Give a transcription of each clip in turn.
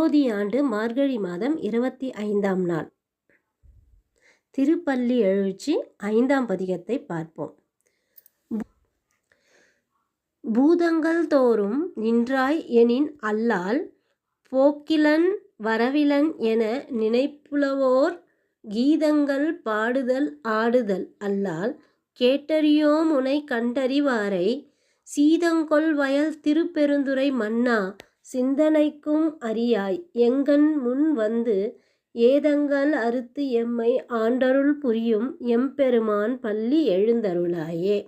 குரோதி ஆண்டு மார்கழி மாதம் 25ஆம் நாள். திருப்பள்ளி எழுச்சி 5ஆம் பதிகத்தை பார்ப்போம். பூதங்கள் தோறும் நின்றாய் எனின் அல்லால் போக்கிலன் வரவிலன் என நினைப்புலவோர் கீதங்கள் பாடுதல் ஆடுதல் அல்லால் கேட்டறியோம் உனை கண்டறிவாரை சீதங்கொள் வயல் திருப்பெருந்துறை மன்னா சிந்தனைக்கும் அறியாய் எங்கண் முன் வந்து ஏதங்கள் அறுத்து எம்மை ஆண்டருள் புரியும் எம்பெருமான் பள்ளி எழுந்தருளாயே.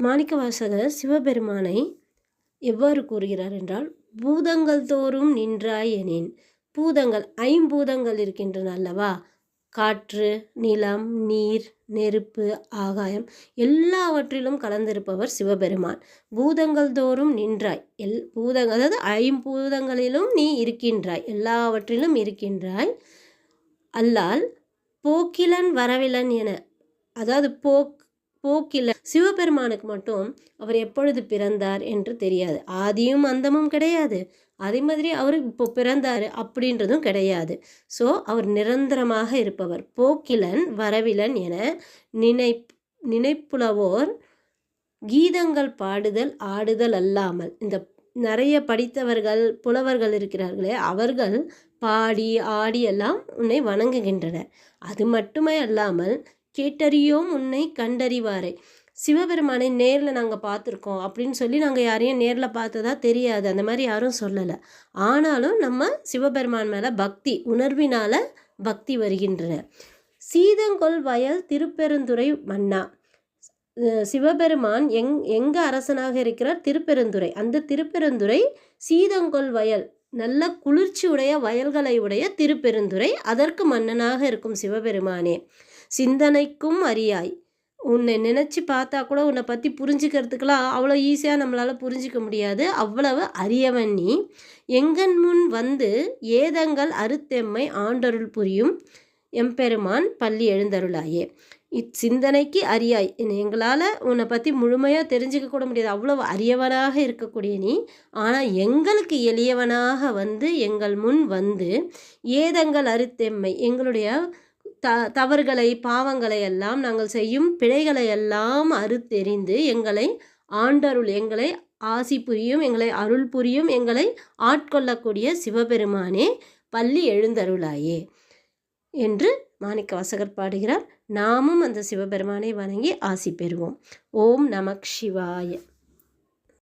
மாணிக்கவாசகர் சிவபெருமானை எவ்வாறு கூறுகிறார் என்றால், பூதங்கள் தோறும் நின்றாய் எனின். பூதங்கள், ஐம்பூதங்கள் இருக்கின்றன அல்லவா? காற்று, நிலம், நீர், நெருப்பு, ஆகாயம் எல்லாவற்றிலும் கலந்திருப்பவர் சிவபெருமான். பூதங்கள் தோறும் நின்றாய், அதாவது ஐம்பூதங்களிலும் நீ இருக்கின்றாய், எல்லாவற்றிலும் இருக்கின்றாய். அல்லால் போக்கிலன் வரவிலன் என, அதாவது போக்கில சிவபெருமானுக்கு மட்டும் அவர் எப்பொழுது பிறந்தார் என்று தெரியாது. ஆதியும் அந்தமும் கிடையாது. அதே மாதிரி அவர் இப்போ பிறந்தார் அப்படின்றதும் கிடையாது. ஸோ அவர் நிரந்தரமாக இருப்பவர். போக்கிலன் வரவிலன் என நினைப்புலவோர் கீதங்கள் பாடுதல் ஆடுதல் அல்லாமல். இந்த நிறைய படித்தவர்கள் புலவர்கள் இருக்கிறார்களே, அவர்கள் பாடி ஆடி எல்லாம் உன்னை வணங்குகின்றனர். அது மட்டுமே அல்லாமல் கேட்டறியோம் உன்னை கண்டறிவாரை. சிவபெருமானை நேரில் நாங்கள் பார்த்துருக்கோம் அப்படின்னு சொல்லி நாங்கள் யாரையும் நேரில் பார்த்ததா தெரியாது, அந்த மாதிரி யாரும் சொல்லலை. ஆனாலும் நம்ம சிவபெருமான் மேலே பக்தி உணர்வினால் பக்தி வருகின்றன. சீதங்கொள் வயல் திருப்பெருந்துறை மன்னா. சிவபெருமான் எங்கே அரசனாக இருக்கிறார்? திருப்பெருந்துறை. அந்த திருப்பெருந்துறை சீதங்கொள் வயல், நல்ல குளிர்ச்சி உடைய வயல்களை உடைய திருப்பெருந்துறை, அதற்கு மன்னனாக இருக்கும் சிவபெருமானே. சிந்தனைக்கும் அறியாய். உன்னை நினச்சி பார்த்தா கூட உன்னை பற்றி புரிஞ்சுக்கிறதுக்கெல்லாம் அவ்வளோ ஈஸியாக நம்மளால் புரிஞ்சிக்க முடியாது. அவ்வளவு அரியவன் நீ. எங்கன் முன் வந்து ஏதங்கள் அறுத்தெம்மை ஆண்டருள் புரியும் எம்பெருமான் பள்ளி எழுந்தருளாயே. இச்சிந்தனைக்கு அறியாய். எங்களால் உன்னை பற்றி முழுமையாக தெரிஞ்சிக்க கூட முடியாது, அவ்வளவு அரியவனாக இருக்கக்கூடிய நீ. ஆனால் எங்களுக்கு எளியவனாக வந்து எங்கள் முன் வந்து ஏதங்கள் அறுத்தெம்மை, எங்களுடைய தவறுகளை பாவங்களை எல்லாம், நாங்கள் செய்யும் பிழைகளை எல்லாம் அறுத்தெறிந்து எங்களை ஆண்டருள், எங்களை ஆசி புரியும், எங்களை அருள் புரியும், எங்களை ஆட்கொள்ளக்கூடிய சிவபெருமானே பள்ளி எழுந்தருளாயே என்று மாணிக்கவாசகர் பாடுகிறார். நாமும் அந்த சிவபெருமானை வணங்கி ஆசி பெறுவோம். ஓம் நமக் சிவாய.